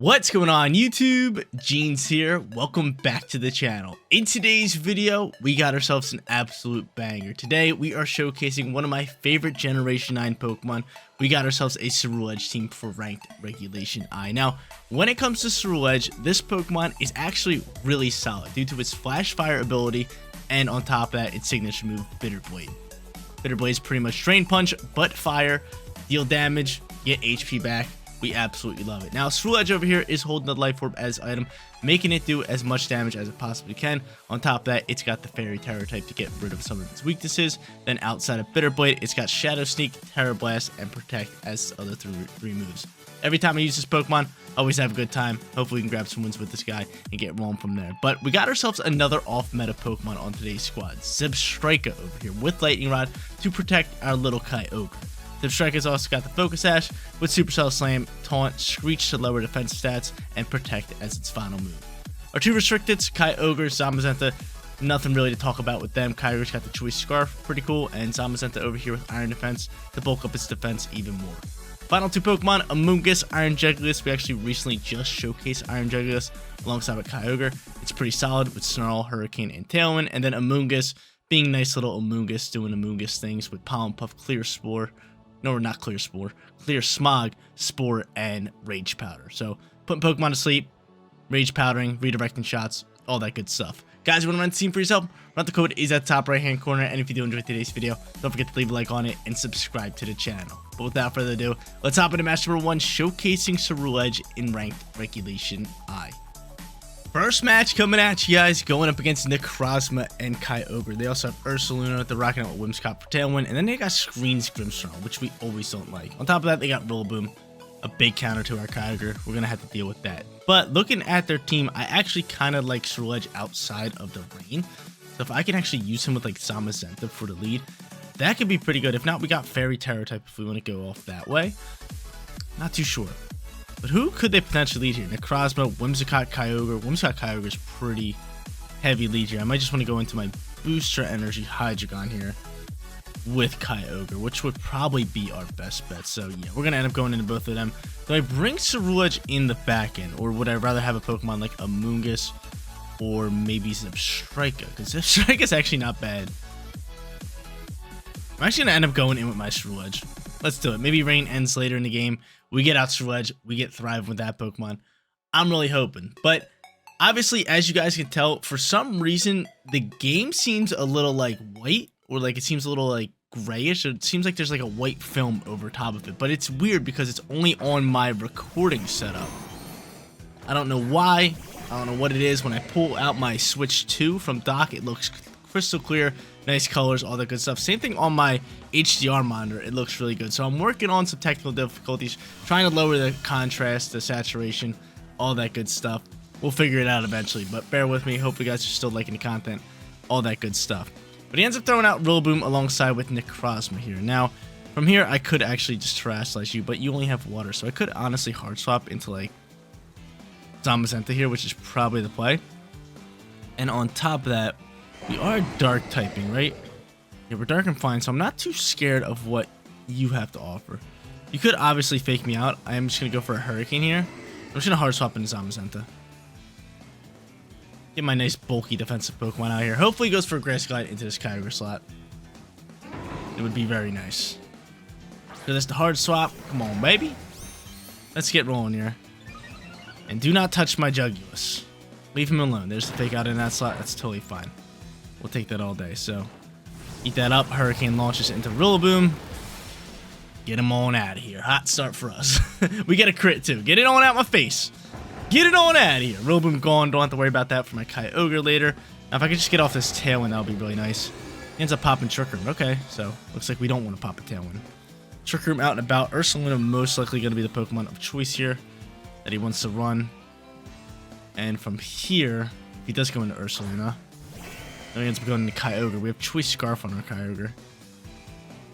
What's going on YouTube? Jeans here. Welcome back to the channel. In today's video, we got ourselves an absolute banger. Today, we are showcasing one of my favorite Generation 9 Pokemon. We got ourselves a Ceruledge team for ranked Regulation I. Now, when it comes to Ceruledge, this Pokemon is actually really solid due to its Flash Fire ability and on top of that, its signature move, Bitter Blade. Bitter Blade is pretty much Drain Punch, but fire, deal damage, get HP back. We absolutely love it. Now, Ceruledge over here is holding the Life Orb as item, making it do as much damage as it possibly can. On top of that, it's got the Fairy Terror type to get rid of some of its weaknesses. Then outside of Bitter Blade, it's got Shadow Sneak, Terror Blast, and Protect as other three moves. Every time I use this Pokemon, I always have a good time. Hopefully we can grab some wins with this guy and get rolling from there. But we got ourselves another off-meta Pokemon on today's squad, Zebstrika over here with Lightning Rod to protect our little Kyogre. Zebstrika's also got the Focus Sash with Supercell Slam, Taunt, Screech to lower defense stats, and Protect as its final move. Our two restricteds, Kyogre, Zamazenta, nothing really to talk about with them. Kyogre's got the Choice Scarf, pretty cool, and Zamazenta over here with Iron Defense to bulk up its defense even more. Final two Pokemon, Amoonguss, Iron Jugulis. We actually recently just showcased Iron Jugulis alongside with Kyogre. It's pretty solid with Snarl, Hurricane, and Tailwind, and then Amoonguss being nice little Amoonguss doing Amoonguss things with Pollen Puff, Clear Spore. No, not Clear Spore. Clear Smog, Spore, and Rage Powder. So, putting Pokemon to sleep, Rage Powdering, redirecting shots, all that good stuff. Guys, you want to run the team for yourself? Run the code is at the top right-hand corner. And if you do enjoy today's video, don't forget to leave a like on it and subscribe to the channel. But without further ado, let's hop into match number 1, showcasing Ceruledge in ranked Regulation I. First match coming at you guys, going up against Necrozma and Kyogre. They also have Ursaluna, they're rocking out with Whimsicott for Tailwind, and then they got Screen's Grimmsnarl, which we always don't like. On top of that, they got Rillaboom, a big counter to our Kyogre. We're going to have to deal with that. But looking at their team, I actually kind of like Ceruledge outside of the rain. So if I can actually use him with like Zamazenta for the lead, that could be pretty good. If not, we got Fairy Terror type if we want to go off that way. Not too sure. But who could they potentially lead here? Necrozma, Whimsicott, Kyogre. Whimsicott, Kyogre is pretty heavy lead here. I might just want to go into my Booster Energy Hydreigon here with Kyogre, which would probably be our best bet. So yeah, we're going to end up going into both of them. Do I bring Ceruledge in the back end, or would I rather have a Pokemon like Amoonguss or maybe Zebstrika? Because Zebstrika is actually not bad. I'm actually going to end up going in with my Ceruledge. Let's do it. Maybe rain ends later in the game. We get out Ceruledge. We get Thrive with that Pokemon. I'm really hoping. But obviously, as you guys can tell, for some reason, the game seems a little like white, or like it seems a little like grayish. It seems like there's like a white film over top of it. But it's weird because it's only on my recording setup. I don't know why. I don't know what it is. When I pull out my Switch 2 from dock, it looks crystal clear. Nice colors, all that good stuff. Same thing on my HDR monitor. It looks really good. So I'm working on some technical difficulties, trying to lower the contrast, the saturation, all that good stuff. We'll figure it out eventually, but bear with me. Hope you guys are still liking the content, all that good stuff. But he ends up throwing out Rillaboom alongside with Necrozma here. Now, from here, I could actually just Trash Slice you, but you only have water. So I could honestly hard swap into like Zamazenta here, which is probably the play. And on top of that, we are dark typing, right? Yeah, we're dark and fine, so I'm not too scared of what you have to offer. You could obviously fake me out. I am just going to go for a Hurricane here. I'm just going to hard swap into Zamazenta. Get my nice bulky defensive Pokemon out here. Hopefully he goes for a Grass Glide into this Kyogre slot. It would be very nice. So that's the hard swap. Come on, baby. Let's get rolling here. And do not touch my Jugulis. Leave him alone. There's the fake out in that slot. That's totally fine. We'll take that all day. So, eat that up. Hurricane launches into Rillaboom. Get him on out of here. Hot start for us. We get a crit too. Get it on out my face. Get it on out of here. Rillaboom gone. Don't have to worry about that for my Kyogre later. Now, if I could just get off this Tailwind, that would be really nice. He ends up popping Trick Room. Okay, so looks like we don't want to pop a Tailwind. Trick Room out and about. Ursaluna most likely going to be the Pokemon of choice here that he wants to run. And from here, if he does go into Ursaluna, then he ends up going into Kyogre. We have Choice Scarf on our Kyogre.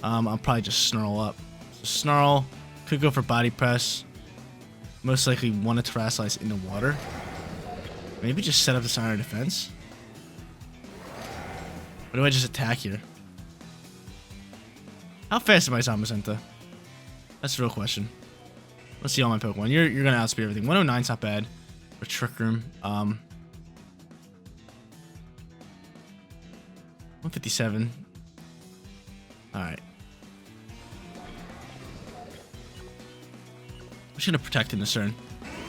I'll probably just Snarl up. So Snarl, could go for Body Press. Most likely want to Terrace Slice into water. Maybe just set up this Iron Defense. Or do I just attack here? How fast am I, Zamazenta? That's the real question. Let's see all my Pokemon. You're gonna outspeed everything. 109's not bad for Trick Room. 157. All right. I'm just gonna protect in this turn.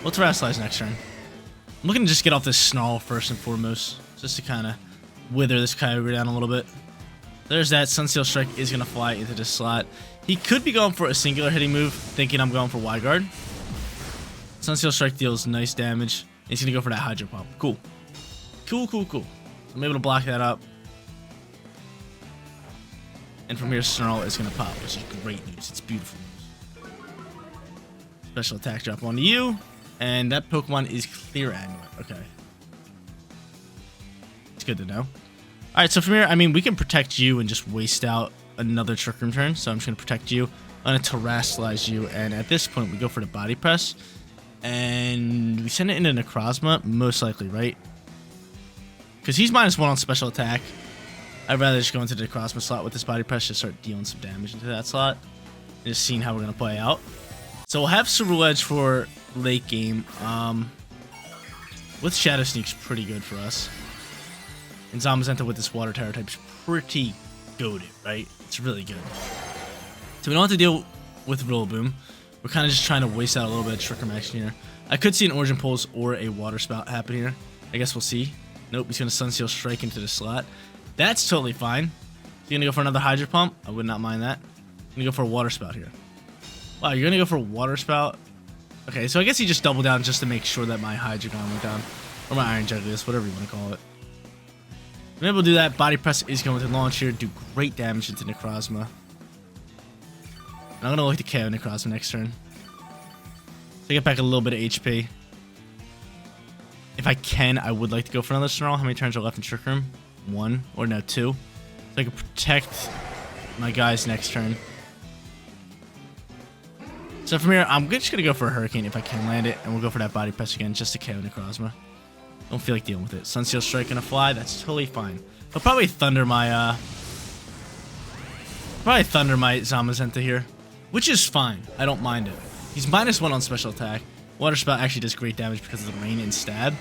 We'll Terrasilize next turn. I'm looking to just get off this Snarl first and foremost, just to kind of wither this Kyogre down a little bit. There's that. Sunseal Strike is going to fly into this slot. He could be going for a singular hitting move, thinking I'm going for Y-Guard. Sunseal Strike deals nice damage. He's going to go for that Hydro Pump. Cool. Cool. I'm able to block that up. And from here, Snarl is going to pop, which is great news. It's beautiful news. Special attack drop onto you. And that Pokemon is Clear Amulet. Okay. It's good to know. Alright, so from here, I mean, we can protect you and just waste out another Trick Room turn. So I'm just going to protect you. I'm going to Terrasilize you. And at this point, we go for the Body Press. And we send it into Necrozma, most likely, right? Because he's -1 on special attack. I'd rather just go into the Necrozma slot with this Body Press, just start dealing some damage into that slot. And just seeing how we're going to play out. So we'll have Ceruledge for late game. With Shadow Sneak's pretty good for us. And Zamazenta with this Water Terror type is pretty goated, right? It's really good. So we don't have to deal with Rillaboom. We're kind of just trying to waste out a little bit of Trick Room action here. I could see an Origin Pulse or a Water Spout happen here. I guess we'll see. Nope, he's going to Sunseal Strike into the slot. That's totally fine. He's going to go for another Hydro Pump. I would not mind that. I'm going to go for a Water Spout here. Wow, you're going to go for a Water Spout? Okay, so I guess he just doubled down just to make sure that my Hydreigon went down. Or my Iron Jugulis, whatever you want to call it. I'm able to do that. Body Press is going to launch here. Do great damage into Necrozma. And I'm going to look to KO Necrozma next turn. So I get back a little bit of HP. If I can, I would like to go for another Snarl. How many turns are left in Trick Room? 1. Or no, 2. So I can protect my guys next turn. So from here, I'm just going to go for a Hurricane if I can land it. And we'll go for that Body Press again just to KO Necrozma. Don't feel like dealing with it. Sunseal Strike gonna fly. That's totally fine. I'll probably thunder my Zamazenta here, which is fine. I don't mind it. He's -1 on special attack. Water Spout actually does great damage because of the rain and stab.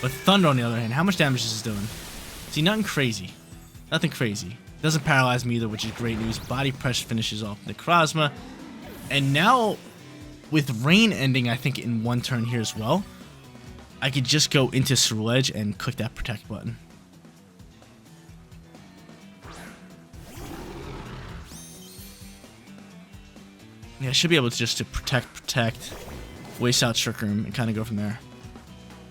But Thunder on the other hand, how much damage is this doing? See, nothing crazy. Nothing crazy. Doesn't paralyze me either, which is great news. Body Press finishes off Necrozma. And now, with rain ending, I think in one turn here as well, I could just go into Ceruledge and click that protect button. Yeah, I should be able to just protect, waste out Trick Room, and kind of go from there.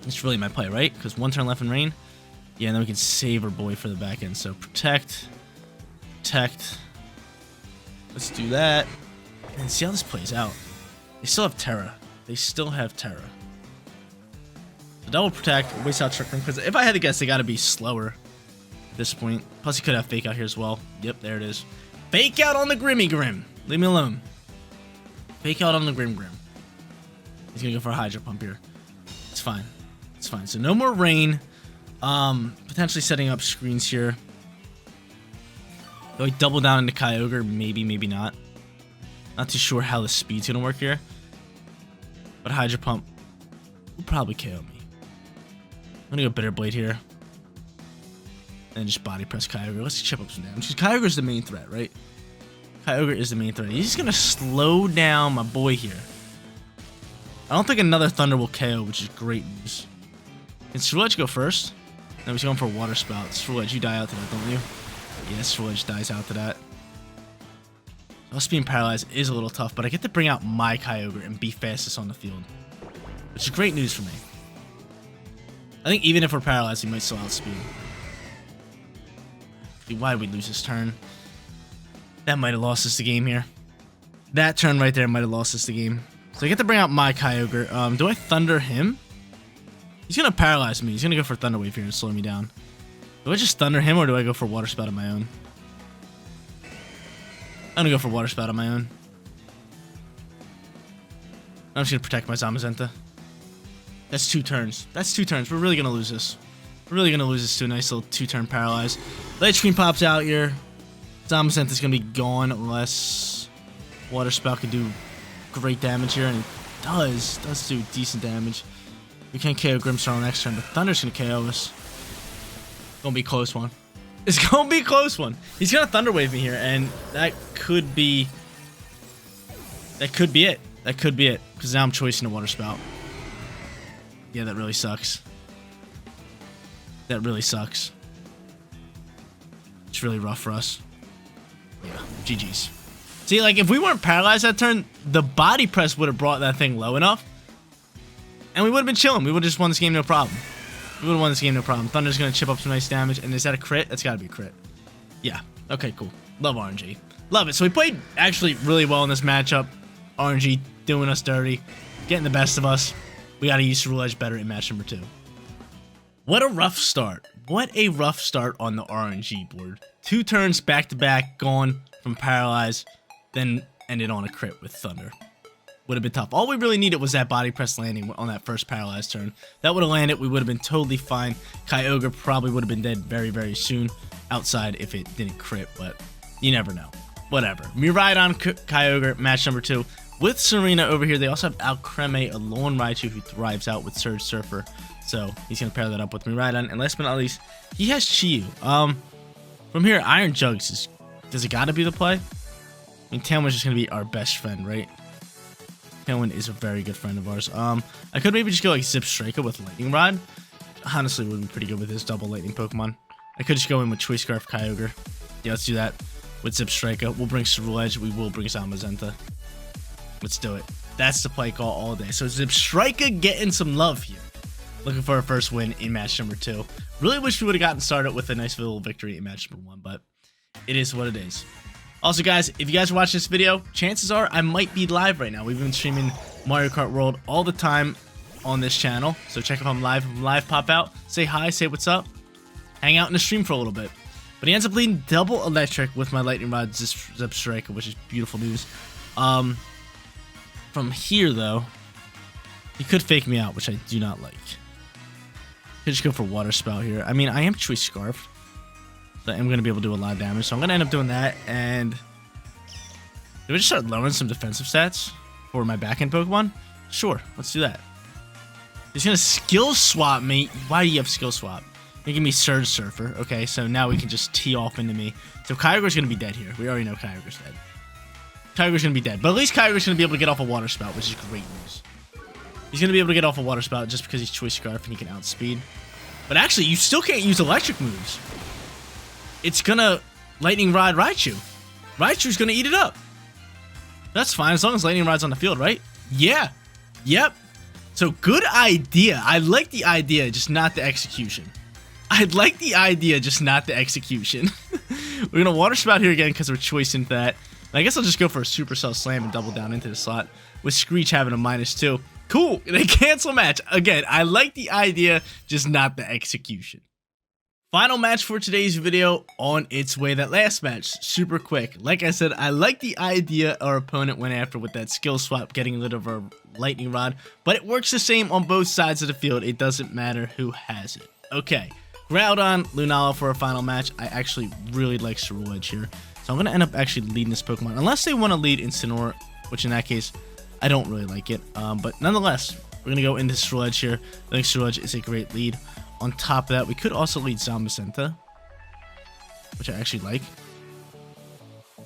It's really my play, right? Because one turn left in rain. Yeah, and then we can save our boy for the back end. So protect. Let's do that. And see how this plays out. They still have Terra. Double protect, waste out Trick Room, because if I had to guess, they gotta be slower at this point. Plus, he could have Fake Out here as well. Yep, there it is. Fake Out on the Grim. Leave me alone. Fake Out on the Grim. He's gonna go for a Hydro Pump here. It's fine. So no more rain. Potentially setting up screens here. Do I double down into Kyogre? Maybe, maybe not. Not too sure how the speed's gonna work here. But Hydro Pump will probably KO me. I'm gonna go Bitter Blade here. And just Body Press Kyogre. Let's chip up some damage. Kyogre's the main threat, right? Kyogre is the main threat. He's gonna slow down my boy here. I don't think another Thunder will KO, which is great news. Can Ceruledge go first? No, he's going for a Water Spout. Ceruledge, you die out to that, don't you? Yes, Ceruledge dies out to that. Us being paralyzed is a little tough, but I get to bring out my Kyogre and be fastest on the field. Which is great news for me. I think even if we're paralyzed, we might still outspeed. Why did we lose this turn? That might have lost us the game here. That turn right there might have lost us the game. So I get to bring out my Kyogre. Do I Thunder him? He's going to paralyze me. He's going to go for Thunder Wave here and slow me down. Do I just Thunder him or do I go for Water Spout on my own? I'm going to go for Water Spout on my own. I'm just going to protect my Zamazenta. That's 2 turns. We're really going to lose this. We're really going to lose this to a nice little 2-turn paralyze. Light Screen pops out here. Zamazenta's going to be gone unless Water Spout can do great damage here. And does do decent damage. We can't KO Grimmsnarl next turn, but Thunder's gonna KO us. Gonna be a close one. It's gonna be a close one. He's gonna Thunder Wave me here, and that could be it. That could be it, because now I'm choicing a Water Spout. Yeah, that really sucks. That really sucks. It's really rough for us. Yeah, GG's. See, like, if we weren't paralyzed that turn, the body press would have brought that thing low enough. And we would have been chilling. We would have just won this game no problem. We would have won this game no problem. Thunder's going to chip up some nice damage. And is that a crit? That's got to be a crit. Yeah. Okay, cool. Love RNG. Love it. So we played actually really well in this matchup. RNG doing us dirty. Getting the best of us. We got to use Ceruledge better in match number 2. What a rough start. What a rough start on the RNG board. 2 turns back-to-back gone from paralyzed. Then ended on a crit with Thunder. Would have been tough. All we really needed was that body press landing on that first paralyzed turn. That would have landed. We would have been totally fine. Kyogre probably would have been dead very, very soon. Outside if it didn't crit, but you never know. Whatever. Miraidon Kyogre, match number 2. With Serena over here, they also have Alcremie, a lone Raichu who thrives out with Surge Surfer. So he's going to pair that up with Miraidon. And last but not least, he has Chiyu. From here, Iron Jugs does it got to be the play? I mean, Tailwind's just going to be our best friend, right? Tailwind is a very good friend of ours. I could maybe just go like Zipstrika with Lightning Rod. Honestly, would be pretty good with his double lightning Pokemon. I could just go in with Choice Scarf Kyogre. Yeah, let's do that with Zipstrika. We'll bring Ceruledge. We will bring Zamazenta. Let's do it. That's the play call all day. So Zipstrika getting some love here. Looking for our first win in match number 2. Really wish we would have gotten started with a nice little victory in match number 1, but it is what it is. Also, guys, if you guys watch this video, chances are I might be live right now. We've been streaming Mario Kart World all the time on this channel. So check if I'm live. If I'm live, pop out, say hi, say what's up, hang out in the stream for a little bit. But he ends up leading double electric with my Lightning Rod Zipstrika, which is beautiful news. From here, though, he could fake me out, which I do not like. Could just go for Water Spout here. I mean, I am Choice Scarf. So I'm going to be able to do a lot of damage. So I'm going to end up doing that. And do we just start lowering some defensive stats for my back-end Pokemon? Sure, let's do that. He's going to Skill Swap me. Why do you have Skill Swap? You're giving me Surge Surfer. Okay, so now we can just tee off into me. So Kyogre's going to be dead here. We already know Kyogre's dead. Kyogre's going to be dead. But at least Kyogre's going to be able to get off a Water Spout, which is great news. He's going to be able to get off a Water Spout just because he's Choice Scarf and he can outspeed. But actually, you still can't use electric moves. It's going to Lightning Rod Raichu. Raichu's going to eat it up. That's fine as long as Lightning Rod's on the field, right? Yeah. Yep. So good idea. I like the idea, just not the execution. I'd like the idea, just not the execution. We're going to Water Spout here again because we're choicing that. And I guess I'll just go for a Supercell Slam and double down into the slot with Screech having a -2. Cool. They cancel match. Again, I like the idea, just not the execution. Final match for today's video on its way. That last match, super quick. Like I said, I like the idea our opponent went after with that skill swap, getting rid of our Lightning Rod, but it works the same on both sides of the field. It doesn't matter who has it. Okay, Groudon, Lunala for our final match. I actually really like Ceruledge here, so I'm going to end up actually leading this Pokemon, unless they want to lead Incineroar, which in that case, I don't really like it. But nonetheless, we're going to go into Ceruledge here. I think Ceruledge is a great lead. On top of that, we could also lead Zamazenta, which I actually like.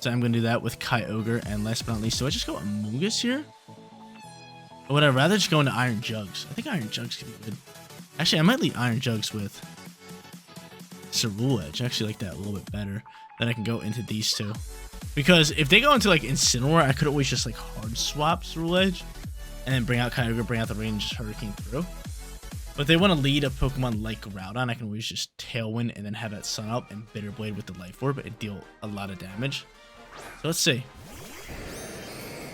So I'm going to do that with Kyogre. And last but not least, do I just go Amoonguss here? Or would I rather just go into Iron Jugs? I think Iron Jugs can be good. Actually, I might lead Iron Jugs with Ceruledge. I actually like that a little bit better. Then I can go into these two. Because if they go into like Incineroar, I could always just like hard swap Ceruledge. And then bring out Kyogre, bring out the range Hurricane through. But if they want to lead a Pokemon like Groudon, I can always just Tailwind and then have that Sun Up and Bitter Blade with the Life Orb and deal a lot of damage. So let's see.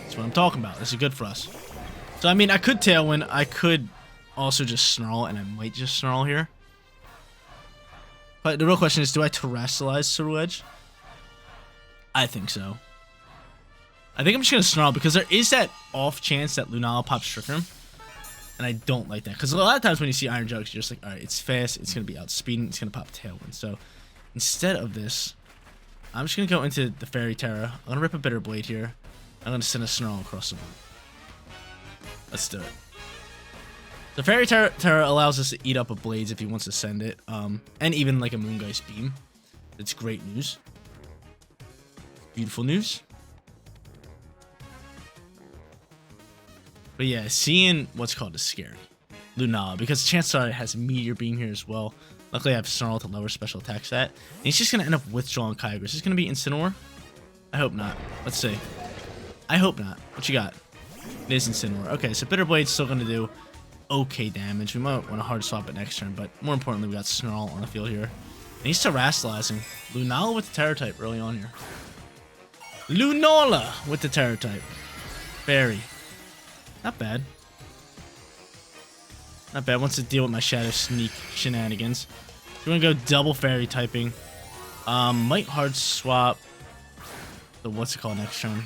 That's what I'm talking about. This is good for us. So, I mean, I could Tailwind. I could also just Snarl, and I might just Snarl here. But the real question is, do I Terrestrialize Ceruledge? I think so. I think I'm just going to Snarl because there is that off chance that Lunala pops Trick Room. And I don't like that. Because a lot of times when you see Iron Jugs, you're just like, alright, it's fast. It's going to be outspeeding. It's going to pop Tailwind. So instead of this, I'm just going to go into the Fairy Terra. I'm going to rip a Bitter Blade here. I'm going to send a Snarl across the board. Let's do it. The Fairy Terror allows us to eat up a Blades if he wants to send it. And even like a Moongeist Beam. It's great news. Beautiful news. But yeah, seeing what's called is scary. Lunala, because chances are it has Meteor Beam here as well. Luckily I have Snarl to lower special attack stat. And he's just going to end up withdrawing Kyogre. Is this going to be Incineroar? I hope not. Let's see. I hope not. What you got? It is Incineroar. Okay, so Bitter Blade's still going to do okay damage. We might want to hard swap it next turn, but more importantly, we got Snarl on the field here. And he's terastallizing. Lunala with the Terror type early on here. Lunala with the Terror type. Fairy. Not bad. Not bad. Wants to deal with my Shadow Sneak shenanigans. We're gonna go double Fairy typing. Might hard swap the what's it called next turn.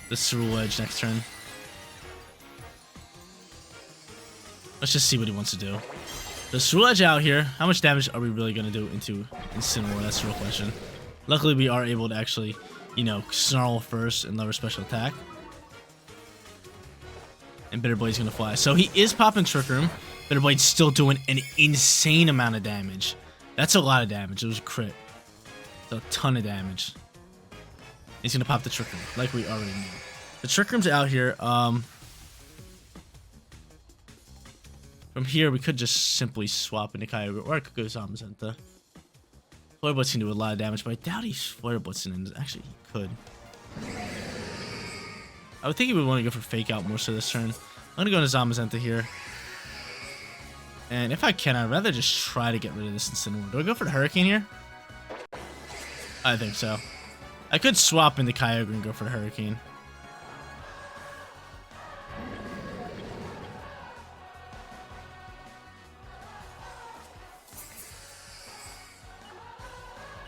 The Ceruledge next turn. Let's just see what he wants to do. The Ceruledge out here. How much damage are we really gonna do into Incineroar? That's the real question. Luckily, we are able to actually, you know, Snarl first and lower special attack. And Bitter Blade's gonna fly. So he is popping Trick Room. Bitter Blade's still doing an insane amount of damage. That's a lot of damage. It was a crit. It's a ton of damage. He's gonna pop the Trick Room, like we already knew. The Trick Room's out here. From here, we could just simply swap into Kyogre, or I could go Zamazenta. Flare Blitz can do a lot of damage, but I doubt he's Flare Blitzing, and actually he could. I would think he would want to go for Fake Out more so this turn. I'm going to go into Zamazenta here. And if I can, I'd rather just try to get rid of this Incineroar. Do I go for the Hurricane here? I think so. I could swap into Kyogre and go for the Hurricane.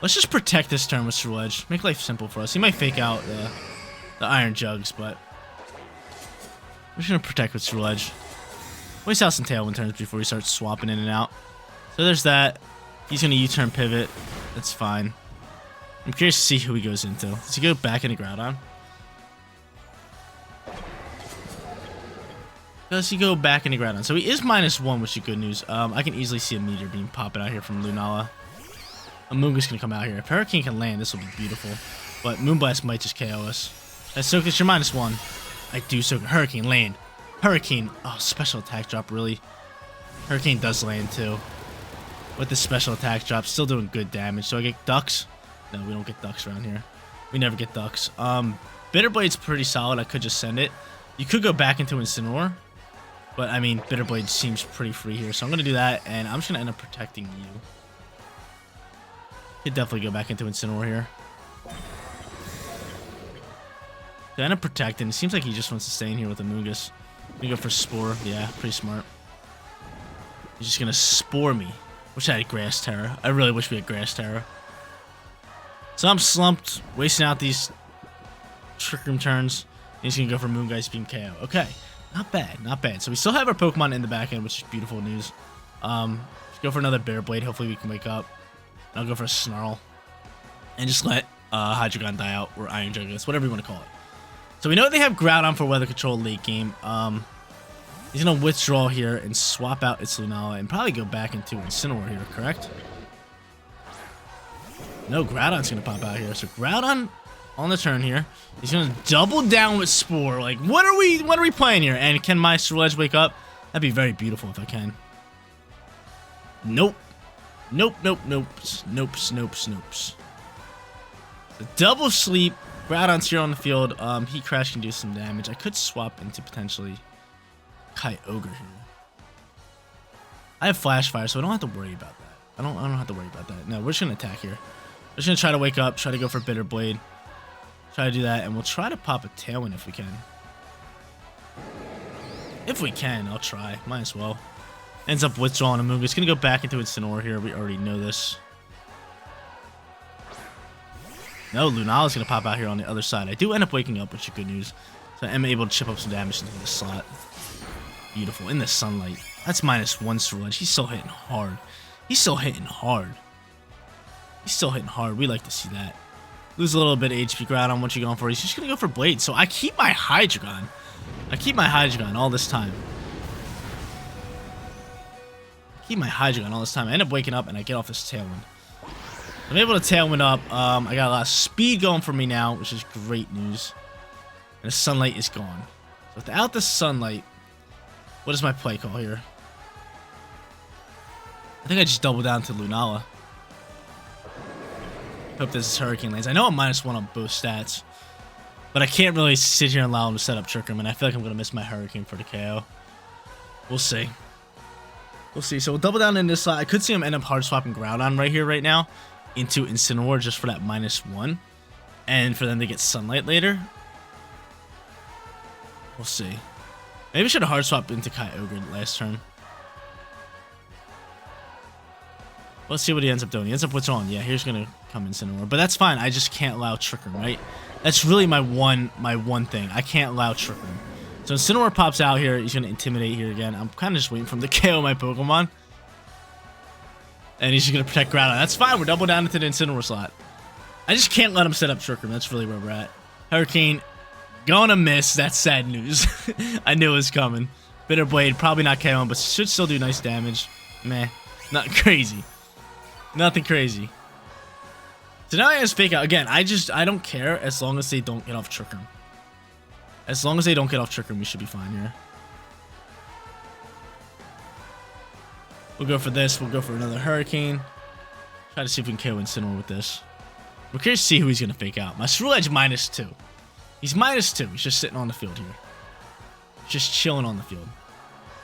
Let's just protect this turn with Ceruledge. Make life simple for us. He might Fake Out the Iron Jugs, but we're just gonna protect with Ceruledge. Waste out some Tailwind turns before we start swapping in and out. So there's that. He's gonna U-turn pivot. That's fine. I'm curious to see who he goes into. Does he go back into Groudon? Does he go back into Groudon? So he is -1, which is good news. I can easily see a Meteor Beam popping out here from Lunala. A Moongeist gonna come out here. If Hurricane can land, this will be beautiful. But Moonblast might just KO us. That's Soakus, you're -1. I do Soakus. Hurricane, land. Hurricane. Oh, special attack drop, really. Hurricane does land too. With the special attack drop, still doing good damage. So I get Ducks? No, we don't get Ducks around here. We never get Ducks. Bitter Blade's pretty solid. I could just send it. You could go back into Incineroar. But, I mean, Bitter Blade seems pretty free here. So I'm going to do that, and I'm just going to end up protecting you. Could definitely go back into Incineroar here. Yeah, end up protecting. It seems like he just wants to stay in here with the Moongeist. We go for Spore. Yeah, pretty smart. He's just going to Spore me. Wish I had Grass Terror. I really wish we had Grass Terror. So I'm slumped, wasting out these Trick Room turns. And he's going to go for Moongeist Beam KO. Okay. Not bad, not bad. So we still have our Pokemon in the back end, which is beautiful news. Let's go for another Bear Blade. Hopefully we can wake up. I'll go for a Snarl. And just let Hydreigon die out, or Iron Jugulis, whatever you want to call it. So we know they have Groudon for weather control late game. He's going to withdraw here and swap out its Lunala and probably go back into Incineroar here, correct? No, Groudon's going to pop out here. So Groudon on the turn here. He's going to double down with Spore. Like, what are we playing here? And can my Ceruledge wake up? That'd be very beautiful if I can. Nope. Nope, nope, nope. Nope, nope, nope. The double sleep. Groudon's here on the field. Heat Crash can do some damage. I could swap into potentially Kyogre here. I have Flash Fire, so I don't have to worry about that. I don't have to worry about that. No, we're just gonna attack here. We're just gonna try to wake up, try to go for Bitter Blade. Try to do that, and we'll try to pop a Tailwind if we can. If we can, I'll try. Might as well. Ends up withdrawing a Moongeist. It's gonna go back into Incineroar here. We already know this. No, Lunala's gonna pop out here on the other side. I do end up waking up, which is good news. So I'm able to chip up some damage into this slot. Beautiful. In the sunlight. That's -1 Ceruledge. He's still hitting hard. He's still hitting hard. He's still hitting hard. We like to see that. Lose a little bit of HP Groudon. What you going for? He's just gonna go for Blade. So I keep my Hydreigon. I keep my Hydreigon all this time. I end up waking up and I get off this Tailwind. I'm able to Tailwind up. I got a lot of speed going for me now, which is great news. And the Sunlight is gone. So without the Sunlight, what is my play call here? I think I just double down to Lunala. Hope this is Hurricane Lanes. I know I'm -1 on both stats, but I can't really sit here and allow him to set up Trick Room, and I feel like I'm going to miss my Hurricane for the KO. We'll see. We'll see. So we'll double down in this slot. I could see him end up hard swapping Groudon right here, right now, into Incineroar just for that -1, and for them to get Sunlight later. We'll see. Maybe I should have hard swapped into Kyogre last turn. Let's see what he ends up doing. He ends up what's on. Yeah, here's gonna come Incineroar, but that's fine. I just can't allow Trick Room, right? That's really my one thing. I can't allow Trick Room. So Incineroar pops out here. He's gonna Intimidate here again. I'm kind of just waiting for him to KO my Pokemon, and he's just gonna protect Groudon. That's fine. We're double down into the Incineroar slot. I just can't let him set up Trick Room. That's really where we're at. Hurricane gonna miss. That's sad news. I knew it was coming. Bitter Blade probably not KO him, but should still do nice damage. Meh, not crazy. Nothing crazy. So now I have Fake Out. Again, I don't care as long as they don't get off Trick Room. As long as they don't get off Trick Room, we should be fine here. We'll go for this. We'll go for another Hurricane. Try to see if we can KO Incineroar with this. We're curious to see who he's going to Fake Out. My Ceruledge -2. He's -2. He's just sitting on the field here. Just chilling on the field.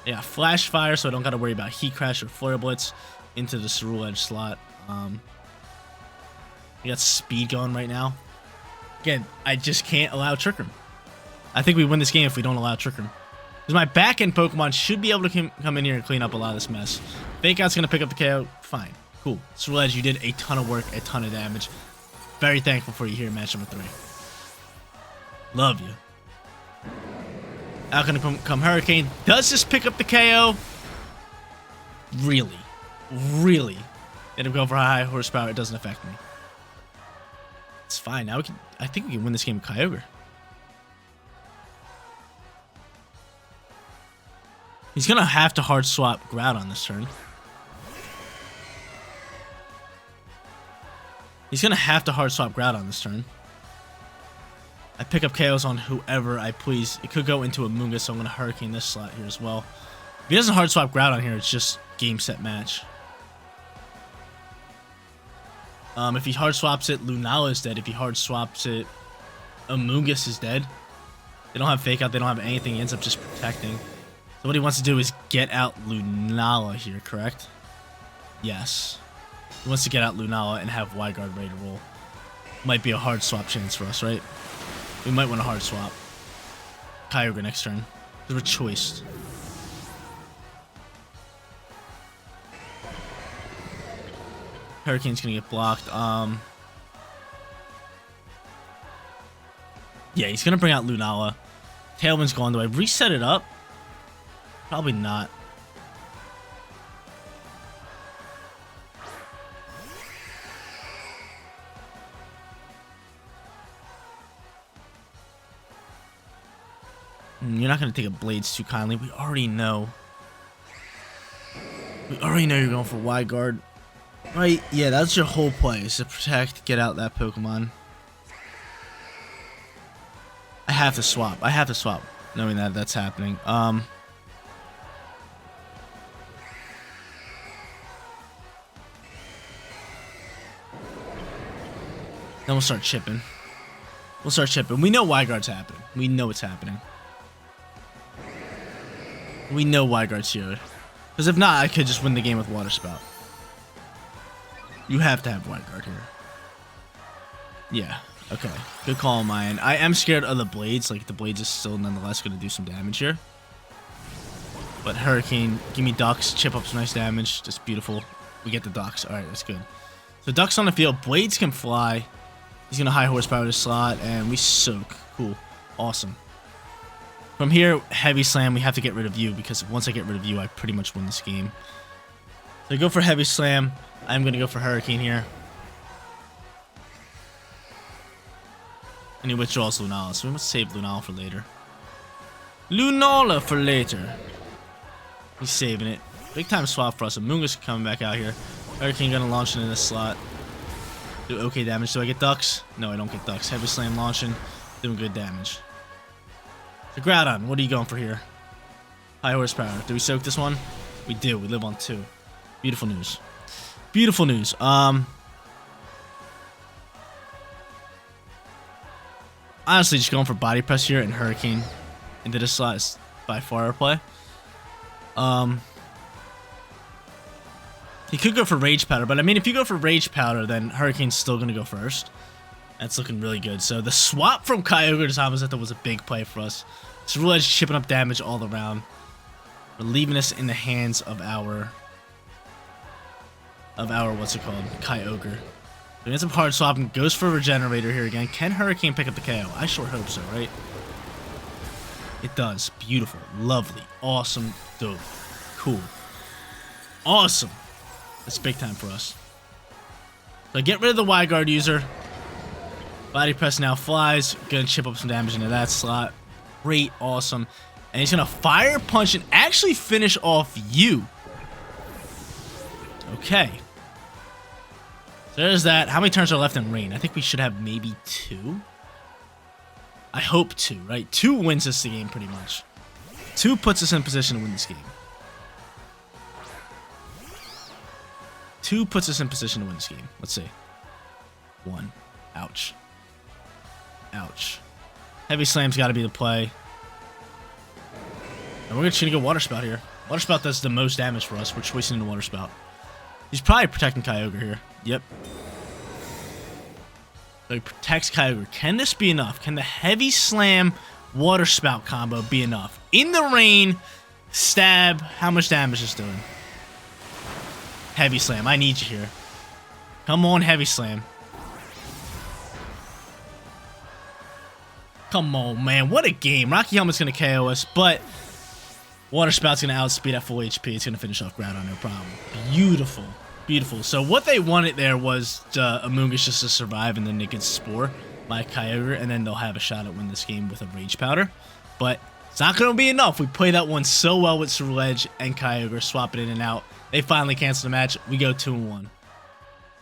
Yeah, Flash Fire, so I don't got to worry about Heat Crash or Flare Blitz into the Ceruledge slot. We got speed going right now. Again, I just can't allow Trick Room. I think we win this game if we don't allow Trick Room. Because my back-end Pokemon should be able to come in here and clean up a lot of this mess. Fake Out's going to pick up the KO. Fine. Cool. Ceruledge, you did a ton of work, a ton of damage. Very thankful for you here in match number 3. Love you. Out going to come Hurricane. Does this pick up the KO? Really? Really? End up going for high horsepower. It doesn't affect me. It's fine. Now I think we can win this game with Kyogre. He's going to have to hard swap Groudon this turn. He's going to have to hard swap Groudon this turn. I pick up KOs on whoever I please. It could go into a Munga, so I'm going to Hurricane this slot here as well. If he doesn't hard swap Groudon here, it's just game, set, match. If he hard swaps it, Lunala is dead. If he hard swaps it, Amoonguss is dead. They don't have Fake Out. They don't have anything. He ends up just protecting. So what he wants to do is get out Lunala here, correct? Yes. He wants to get out Lunala and have Wyguard ready to roll. Might be a hard swap chance for us, right? We might want to hard swap Kyogre next turn. Because we're choiced. Hurricane's gonna get blocked. Yeah, he's gonna bring out Lunala. Tailwind's gone. Do I reset it up? Probably not. You're not gonna take a Blades too kindly. We already know. You're going for Wyguard. Right, yeah, that's your whole play, is to protect, get out that Pokemon. I have to swap, knowing that that's happening. Then we'll start chipping. We know Wyguard's happening. We know it's happening. We know Wyguard's here. Because if not, I could just win the game with Water Spout. You have to have Wyguard here. Yeah, okay. Good call on my end. I am scared of the Blades. Like, the Blades is still nonetheless going to do some damage here. But Hurricane, give me Ducks. Chip up some nice damage. Just beautiful. We get the Ducks. Alright, that's good. So Ducks on the field. Blades can fly. He's going to high horsepower this slot. And we soak. Cool. Awesome. From here, Heavy Slam. We have to get rid of you. Because once I get rid of you, I pretty much win this game. So I go for Heavy Slam. I'm going to go for Hurricane here. And he withdraws Lunala, so we must save Lunala for later. Lunala for later. He's saving it. Big time swap for us. Amoonguss coming back out here. Hurricane gonna launch into this slot. Do okay damage. Do I get ducks? No, I don't get ducks. Heavy Slam launching. Doing good damage. So Groudon, what are you going for here? High horsepower. Do we soak this one? We do. We live on 2. Beautiful news. Beautiful news. Honestly, just going for body press here and Hurricane into this slot is by far our play. He could go for Rage Powder, but I mean, if you go for Rage Powder, then Hurricane's still going to go first. That's looking really good. So the swap from Kyogre to Zamazenta was a big play for us. Ceruledge chipping up damage all around. We're leaving us in the hands of our what's it called? Kyogre. He ends up hard swapping, goes for Regenerator here again. Can Hurricane pick up the KO? I sure hope so, right? It does. Beautiful. Lovely. Awesome. Dope. Cool. Awesome. That's big time for us. So get rid of the Y-Guard user. Body press now flies. Gonna chip up some damage into that slot. Great. Awesome. And he's gonna Fire Punch and actually finish off you. Okay. So there's that. How many turns are left in Rain? I think we should have maybe 2. I hope 2, right? 2 wins us the game pretty much. 2 puts us in position to win this game. 2 puts us in position to win this game. Let's see. 1. Ouch. Ouch. Heavy Slam's got to be the play. And we're going to go Water Spout here. Water Spout does the most damage for us. We're choosing the Water Spout. He's probably protecting Kyogre here. Yep. So he protects Kyogre. Can this be enough? Can the Heavy Slam Water Spout combo be enough? In the rain, stab. How much damage is doing? Heavy Slam. I need you here. Come on, Heavy Slam. Come on, man. What a game. Rocky Helmet's going to KO us, but Water Spout's going to outspeed at full HP. It's going to finish off Groudon, no problem. Beautiful. Beautiful. So what they wanted there was Amoonguss just to survive, and then they can Spore by Kyogre, and then they'll have a shot at winning this game with a Rage Powder. But it's not going to be enough. We played that one so well with Ceruledge and Kyogre, swapping in and out. They finally cancel the match. We go 2-1.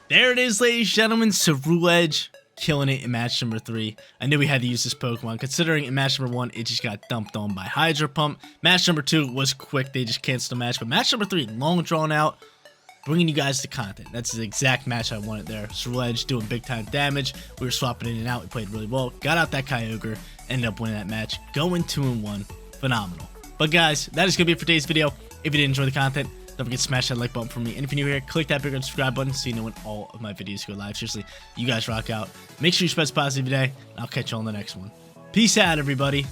There it is, ladies and gentlemen. Ceruledge killing it in match number 3. I knew we had to use this Pokemon, considering in match number 1, it just got dumped on by Hydro Pump. Match number 2 was quick. They just canceled the match. But match number 3, long drawn out, bringing you guys the content. That's the exact match I wanted there. Ceruledge doing big time damage. We were swapping in and out. We played really well. Got out that Kyogre. Ended up winning that match. Going 2-1. Phenomenal. But guys, that is going to be it for today's video. If you did enjoy the content, don't forget to smash that like button for me. And if you're new here, click that bigger subscribe button so you know when all of my videos go live. Seriously, you guys rock out. Make sure you spread positive today, and I'll catch you on the next one. Peace out, everybody.